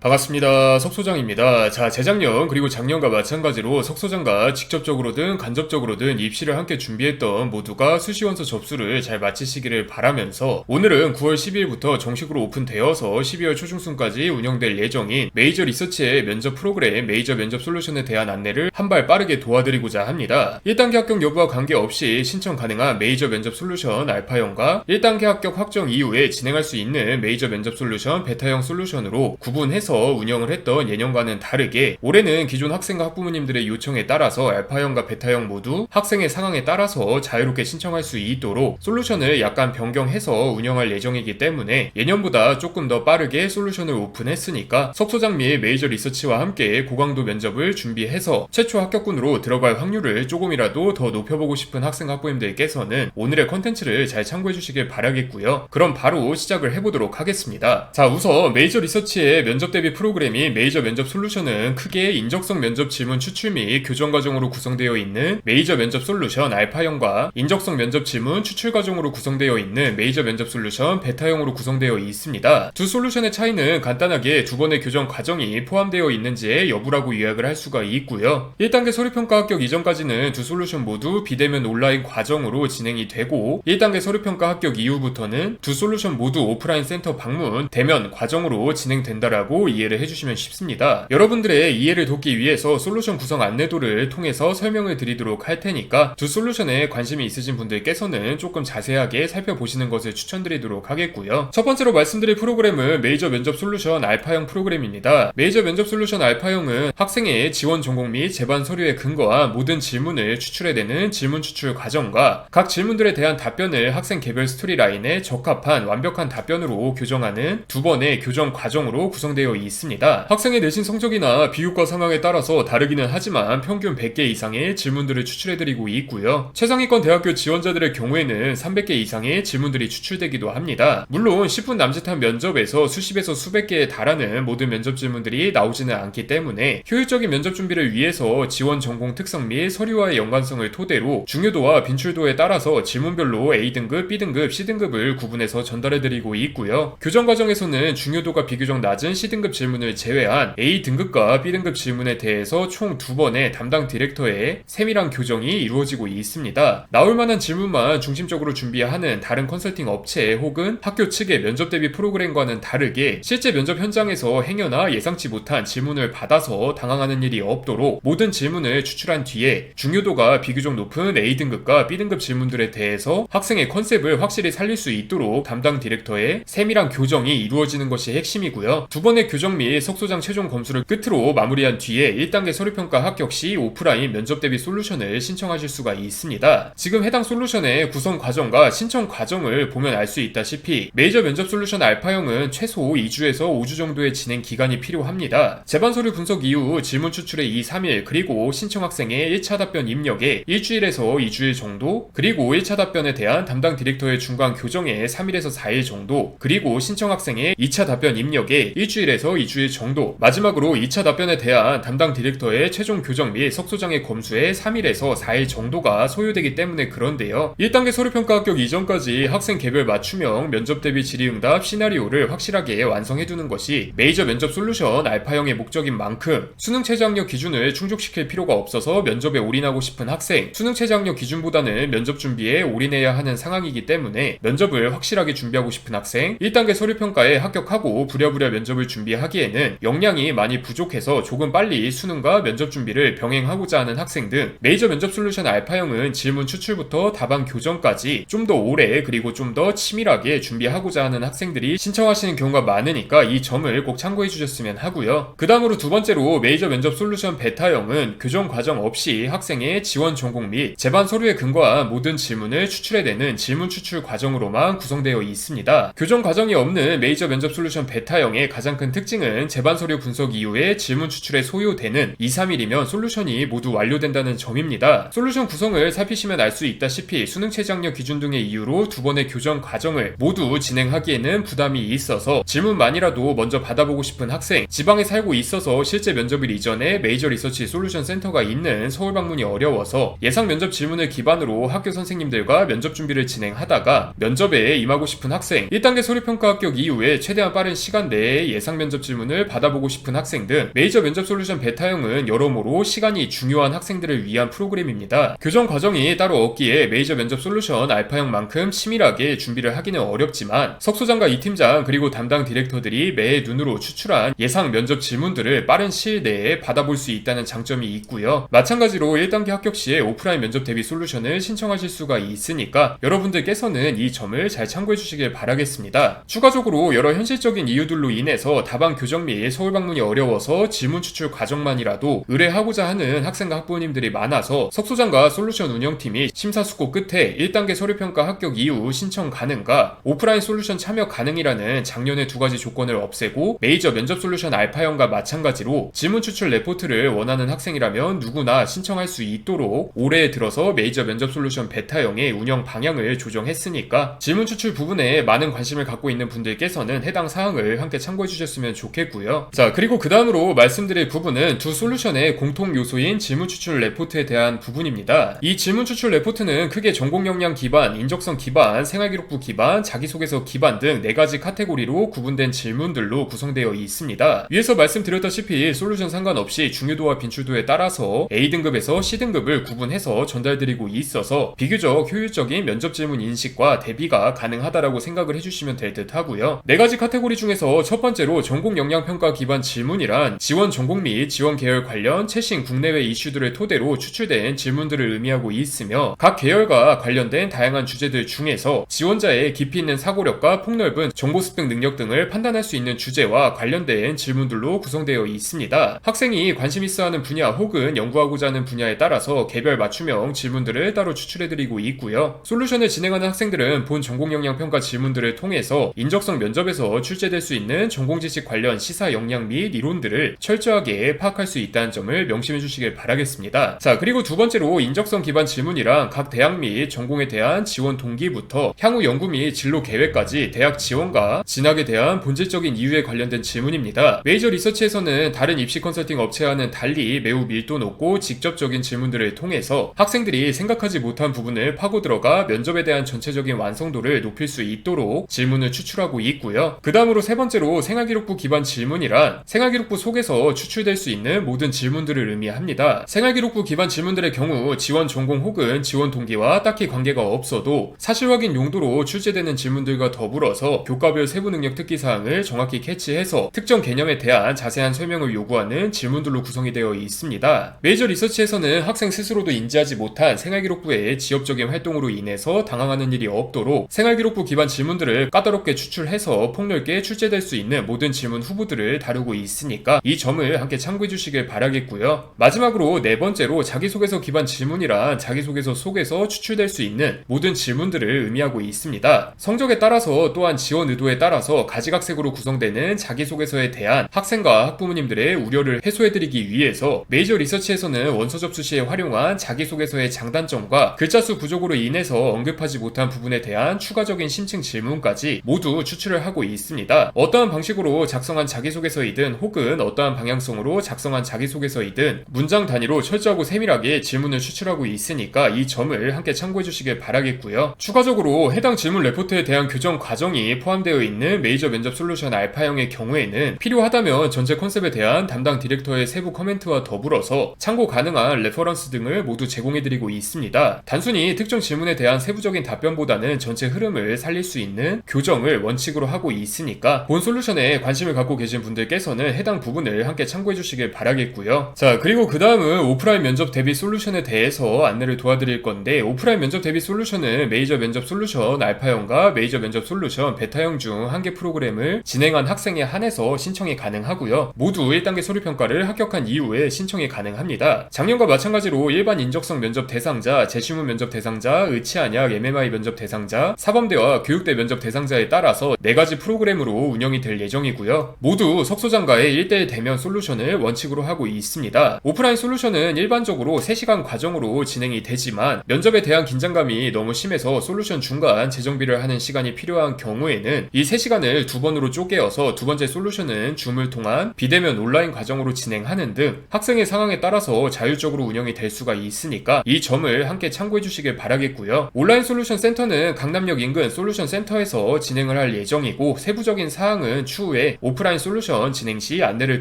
반갑습니다. 석소장입니다. 자, 재작년 그리고 작년과 마찬가지로 석소장과 직접적으로든 간접적으로든 입시를 함께 준비했던 모두가 수시원서 접수를 잘 마치시기를 바라면서 오늘은 9월 12일부터 정식으로 오픈되어서 12월 초중순까지 운영될 예정인 메이저 리서치의 면접 프로그램 메이저 면접 솔루션에 대한 안내를 한 발 빠르게 도와드리고자 합니다. 1단계 합격 여부와 관계없이 신청 가능한 메이저 면접 솔루션 알파형과 1단계 합격 확정 이후에 진행할 수 있는 메이저 면접 솔루션 베타형 솔루션으로 구분해서 운영을 했던 예년과는 다르게 올해는 기존 학생과 학부모님들의 요청에 따라서 알파형과 베타형 모두 학생의 상황에 따라서 자유롭게 신청할 수 있도록 솔루션을 약간 변경해서 운영할 예정이기 때문에 예년보다 조금 더 빠르게 솔루션을 오픈했으니까 석소장 및 메이저 리서치와 함께 고강도 면접을 준비해서 최초 합격군으로 들어갈 확률을 조금이라도 더 높여보고 싶은 학생 학부모님들께서는 오늘의 컨텐츠를 잘 참고해 주시길 바라겠고요. 그럼 바로 시작을 해보도록 하겠습니다. 자, 우선 메이저 리서치의 면접 대비 프로그램인 메이저 면접 솔루션은 크게 인적성 면접 질문 추출 및 교정 과정으로 구성되어 있는 메이저 면접 솔루션 알파형과 인적성 면접 질문 추출 과정으로 구성되어 있는 메이저 면접 솔루션 베타형으로 구성되어 있습니다. 두 솔루션의 차이는 간단하게 두 번의 교정 과정이 포함되어 있는지의 여부라고 요약을 할 수가 있고요. 1단계 서류평가 합격 이전까지는 두 솔루션 모두 비대면 온라인 과정으로 진행이 되고 1단계 서류평가 합격 이후부터는 두 솔루션 모두 오프라인 센터 방문 대면 과정으로 진행된다라고 이해를 해주시면 쉽습니다. 여러분들의 이해를 돕기 위해서 솔루션 구성 안내도를 통해서 설명을 드리도록 할 테니까 두 솔루션에 관심이 있으신 분들께서는 조금 자세하게 살펴보시는 것을 추천드리도록 하겠고요. 첫 번째로 말씀드릴 프로그램은 메이저 면접 솔루션 알파형 프로그램입니다. 메이저 면접 솔루션 알파형은 학생의 지원 전공 및 제반 서류에 근거한 모든 질문을 추출해내는 질문 추출 과정과 각 질문들에 대한 답변을 학생 개별 스토리라인에 적합한 완벽한 답변으로 교정하는 두 번의 교정 과정으로 구성되어 있습니다. 학생의 내신 성적이나 비교과 상황에 따라서 다르기는 하지만 평균 100개 이상의 질문들을 추출해드리고 있고요. 최상위권 대학교 지원자들의 경우에는 300개 이상의 질문들이 추출되기도 합니다. 물론 10분 남짓한 면접에서 수십에서 수백 개에 달하는 모든 면접 질문들이 나오지는 않기 때문에 효율적인 면접 준비를 위해서 지원 전공 특성 및 서류와의 연관성을 토대로 중요도와 빈출도에 따라서 질문별로 A등급, B등급, C등급을 구분해서 전달해드리고 있고요. 교정 과정에서는 중요도가 비교적 낮은 C등급 질문을 제외한 A등급과 B등급 질문에 대해서 총 2번의 담당 디렉터의 세밀한 교정이 이루어지고 있습니다. 나올 만한 질문만 중심적으로 준비하는 다른 컨설팅 업체 혹은 학교 측의 면접 대비 프로그램과는 다르게 실제 면접 현장에서 행여나 예상치 못한 질문을 받아서 당황하는 일이 없도록 모든 질문을 추출한 뒤에 중요도가 비교적 높은 A등급과 B등급 질문들에 대해서 학생의 컨셉을 확실히 살릴 수 있도록 담당 디렉터의 세밀한 교정이 이루어지는 것이 핵심이고요. 두 번의 교정 및 석소장 최종 검수를 끝으로 마무리한 뒤에 1단계 서류평가 합격 시 오프라인 면접 대비 솔루션을 신청하실 수가 있습니다. 지금 해당 솔루션의 구성 과정과 신청 과정을 보면 알 수 있다시피 메이저 면접 솔루션 알파형은 최소 2주에서 5주 정도의 진행 기간이 필요합니다. 제반 서류 분석 이후 질문 추출에 2, 3일 그리고 신청 학생의 1차 답변 입력에 일주일에서 2주일 정도 그리고 1차 답변에 대한 담당 디렉터의 중간 교정에 3일에서 4일 정도 그리고 신청 학생의 2차 답변 입력에 일주일에서 2주일 정도 마지막으로 2차 답변에 대한 담당 디렉터의 최종 교정 및 석소장의 검수에 3일에서 4일 정도가 소요되기 때문에 그런데요. 1단계 서류평가 합격 이전까지 학생 개별 맞춤형 면접 대비 질의응답 시나리오를 확실하게 완성해두는 것이 메이저 면접 솔루션 알파형의 목적인 만큼 수능 최저학력 기준을 충족시킬 필요가 없어서 면접에 올인하고 싶은 학생 수능 최저학력 기준보다는 면접 준비에 올인해야 하는 상황이기 때문에 면접을 확실하게 준비하고 싶은 학생 1단계 서류평가에 합격하고 부랴부랴 면접을 준비하기에는 역량이 많이 부족해서 조금 빨리 수능과 면접 준비를 병행하고자 하는 학생 등 메이저 면접 솔루션 알파형은 질문 추출부터 답안 교정까지 좀 더 오래 그리고 좀 더 치밀하게 준비하고자 하는 학생들이 신청하시는 경우가 많으니까 이 점을 꼭 참고해 주셨으면 하고요. 그 다음으로 두 번째로 메이저 면접 솔루션 베타형은 교정 과정 없이 학생의 지원 전공 및 제반 서류에 근거한 모든 질문을 추출해내는 질문 추출 과정으로만 구성되어 있습니다. 교정 과정이 없는 메이저 면접 솔루션 베타형의 가장 큰 특징은 제반 서류 분석 이후에 질문 추출에 소요되는 2, 3일이면 솔루션이 모두 완료된다는 점입니다. 솔루션 구성을 살피시면 알 수 있다시피 수능 최저학력 기준 등의 이유로 두 번의 교정 과정을 모두 진행하기에는 부담이 있어서 질문만이라도 먼저 받아보고 싶은 학생 지방에 살고 있어서 실제 면접일 이전에 메이저 리서치 솔루션 센터가 있는 서울 방문이 어려워서 예상 면접 질문을 기반으로 학교 선생님들과 면접 준비를 진행하다가 면접에 임하고 싶은 학생 1단계 서류평가 합격 이후에 최대한 빠른 시간 내에 예상 면접 면접 질문을 받아보고 싶은 학생 등 메이저 면접 솔루션 베타형은 여러모로 시간이 중요한 학생들을 위한 프로그램입니다. 교정 과정이 따로 없기에 메이저 면접 솔루션 알파형만큼 치밀하게 준비를 하기는 어렵지만 석소장과 이팀장 그리고 담당 디렉터들이 매해 눈으로 추출한 예상 면접 질문들을 빠른 시일 내에 받아볼 수 있다는 장점이 있고요. 마찬가지로 1단계 합격 시에 오프라인 면접 대비 솔루션을 신청하실 수가 있으니까 여러분들께서는 이 점을 잘 참고해 주시길 바라겠습니다. 추가적으로 여러 현실적인 이유들로 인해서 다방 교정 및 서울 방문이 어려워서 질문 추출 과정만이라도 의뢰하고자 하는 학생과 학부모님들이 많아서 석소장과 솔루션 운영팀이 심사숙고 끝에 1단계 서류평가 합격 이후 신청 가능과 오프라인 솔루션 참여 가능이라는 작년의 두 가지 조건을 없애고 메이저 면접 솔루션 알파형과 마찬가지로 질문 추출 레포트를 원하는 학생이라면 누구나 신청할 수 있도록 올해 들어서 메이저 면접 솔루션 베타형의 운영 방향을 조정했으니까 질문 추출 부분에 많은 관심을 갖고 있는 분들께서는 해당 사항을 함께 참고해 주셨으면 좋겠고요. 자, 그리고 그 다음으로 말씀드릴 부분은 두 솔루션의 공통 요소인 질문 추출 레포트에 대한 부분입니다. 이 질문 추출 레포트는 크게 전공 역량 기반, 인적성 기반, 생활기록부 기반, 자기소개서 기반 등 4가지 카테고리로 구분된 질문들로 구성되어 있습니다. 위에서 말씀드렸다시피 솔루션 상관없이 중요도와 빈출도에 따라서 A등급에서 C등급을 구분해서 전달드리고 있어서 비교적 효율적인 면접 질문 인식과 대비가 가능하다라고 생각을 해주시면 될 듯 하고요. 4가지 카테고리 중에서 첫 번째로 전공 역량 평가 기반 질문이란 지원 전공 및 지원 계열 관련 최신 국내외 이슈들을 토대로 추출된 질문들을 의미하고 있으며 각 계열과 관련된 다양한 주제들 중에서 지원자의 깊이 있는 사고력과 폭넓은 정보 습득 능력 등을 판단할 수 있는 주제와 관련된 질문들로 구성되어 있습니다. 학생이 관심 있어하는 분야 혹은 연구하고자 하는 분야에 따라서 개별 맞춤형 질문들을 따로 추출해드리고 있고요. 솔루션을 진행하는 학생들은 본 전공 역량 평가 질문들을 통해서 인적성 면접에서 출제될 수 있는 전공 지식 관련 시사 역량 및 이론들을 철저하게 파악할 수 있다는 점을 명심해 주시길 바라겠습니다. 자, 그리고 두 번째로 인적성 기반 질문이랑 각 대학 및 전공에 대한 지원 동기부터 향후 연구 및 진로 계획까지 대학 지원과 진학에 대한 본질적인 이유에 관련된 질문입니다. 메이저 리서치에서는 다른 입시 컨설팅 업체와는 달리 매우 밀도 높고 직접적인 질문들을 통해서 학생들이 생각하지 못한 부분을 파고 들어가 면접에 대한 전체적인 완성도를 높일 수 있도록 질문을 추출하고 있고요. 그 다음으로 세 번째로 생활기록부 기반 질문이란 생활기록부 속에서 추출될 수 있는 모든 질문들을 의미합니다. 생활기록부 기반 질문들의 경우 지원 전공 혹은 지원 동기와 딱히 관계가 없어도 사실 확인 용도로 출제되는 질문들과 더불어서 교과별 세부 능력 특기사항을 정확히 캐치해서 특정 개념에 대한 자세한 설명을 요구하는 질문들로 구성이 되어 있습니다. 메이저 리서치에서는 학생 스스로도 인지하지 못한 생활기록부의 지엽적인 활동으로 인해서 당황하는 일이 없도록 생활기록부 기반 질문들을 까다롭게 추출해서 폭넓게 출제될 수 있는 모든 질문 후보들을 다루고 있으니까 이 점을 함께 참고해 주시길 바라겠고요. 마지막으로 네 번째로 자기소개서 기반 질문이란 자기소개서 속에서 추출될 수 있는 모든 질문들을 의미하고 있습니다. 성적에 따라서 또한 지원 의도에 따라서 가지각색으로 구성되는 자기소개서에 대한 학생과 학부모님들의 우려를 해소해드리기 위해서 메이저 리서치에서는 원서 접수 시에 활용한 자기소개서의 장단점과 글자수 부족으로 인해서 언급하지 못한 부분에 대한 추가적인 심층 질문까지 모두 추출을 하고 있습니다. 어떠한 방식으로 작성한 자기소개서이든 혹은 어떠한 방향성으로 작성한 자기소개서이든 문장 단위로 철저하고 세밀하게 질문을 추출하고 있으니까 이 점을 함께 참고해 주시길 바라겠고요. 추가적으로 해당 질문 레포트에 대한 교정 과정이 포함되어 있는 메이저 면접 솔루션 알파형의 경우에는 필요하다면 전체 컨셉에 대한 담당 디렉터의 세부 코멘트와 더불어서 참고 가능한 레퍼런스 등을 모두 제공해드리고 있습니다. 단순히 특정 질문에 대한 세부적인 답변보다는 전체 흐름을 살릴 수 있는 교정을 원칙으로 하고 있으니까 본 솔루션에 관심을 갖고 계신 분들께서는 해당 부분을 함께 참고해 주시길 바라겠고요. 자, 그리고 그 다음은 오프라인 면접 대비 솔루션에 대해서 안내를 도와드릴 건데 오프라인 면접 대비 솔루션은 메이저 면접 솔루션 알파형과 메이저 면접 솔루션 베타형 중 한 개 프로그램을 진행한 학생에 한해서 신청이 가능하고요. 모두 1단계 서류평가를 합격한 이후에 신청이 가능합니다. 작년과 마찬가지로 일반 인적성 면접 대상자, 재시문 면접 대상자, 의치안약 MMI 면접 대상자, 사범대와 교육대 면접 대상자에 따라서 4가지 프로그램으로 운영이 될 예정이고요. 모두 석소장과의 1대1 대면 솔루션을 원칙으로 하고 있습니다. 오프라인 솔루션은 일반적으로 3시간 과정으로 진행이 되지만 면접에 대한 긴장감이 너무 심해서 솔루션 중간 재정비를 하는 시간이 필요한 경우에는 이 3시간을 2번으로 쪼개어서 두 번째 솔루션은 줌을 통한 비대면 온라인 과정으로 진행하는 등 학생의 상황에 따라서 자율적으로 운영이 될 수가 있으니까 이 점을 함께 참고해 주시길 바라겠고요. 온라인 솔루션 센터는 강남역 인근 솔루션 센터에서 진행을 할 예정이고 세부적인 사항은 추후에 오프라인 솔루션 진행 시 안내를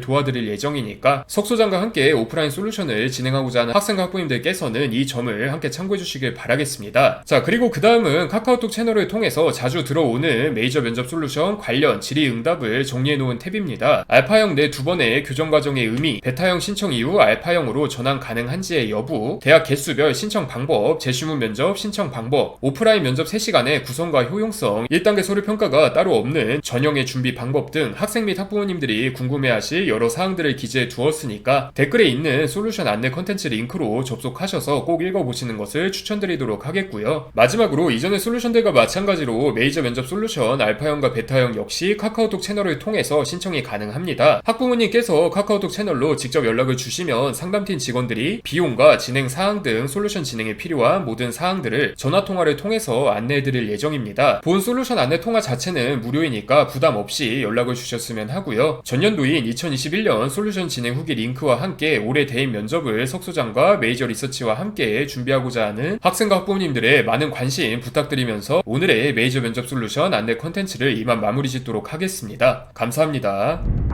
도와드릴 예정이니까 석소장과 함께 오프라인 솔루션을 진행하고자 하는 학생과 학부모님들께서는 이 점을 함께 참고해 주시길 바라겠습니다. 자, 그리고 그 다음은 카카오톡 채널을 통해서 자주 들어오는 메이저 면접 솔루션 관련 질의응답을 정리해놓은 탭입니다. 알파형 내 2번의 교정과정의 의미, 베타형 신청 이후 알파형으로 전환 가능한지의 여부, 대학 개수별 신청 방법, 재수문 면접 신청 방법, 오프라인 면접 3시간의 구성과 효용성, 1단계 서류 평가가 따로 없는 전형의 준비 방법 등 학생 및 학부모님들이 궁금해하실 여러 사항들을 기재해 두었으니까 댓글에 있는 솔루션 안내 컨텐츠 링크로 접속하셔서 꼭 읽어보시는 것을 추천드리도록 하겠고요. 마지막으로 이전의 솔루션들과 마찬가지로 메이저 면접 솔루션 알파형과 베타형 역시 카카오톡 채널을 통해서 신청이 가능합니다. 학부모님께서 카카오톡 채널로 직접 연락을 주시면 상담팀 직원들이 비용과 진행 사항 등 솔루션 진행에 필요한 모든 사항들을 전화통화를 통해서 안내해드릴 예정입니다. 본 솔루션 안내 통화 자체는 무료이니까 부담 없이 연락을 주셨으면 하고요. 전년도인 2021년 솔루션 진행 후기 링크와 함께 올해 대인 면접을 석소장과 메이저 리서치와 함께 준비하고자 하는 학생과 학부모님들의 많은 관심 부탁드리면서 오늘의 메이저 면접 솔루션 안내 컨텐츠를 이만 마무리 짓도록 하겠습니다. 감사합니다.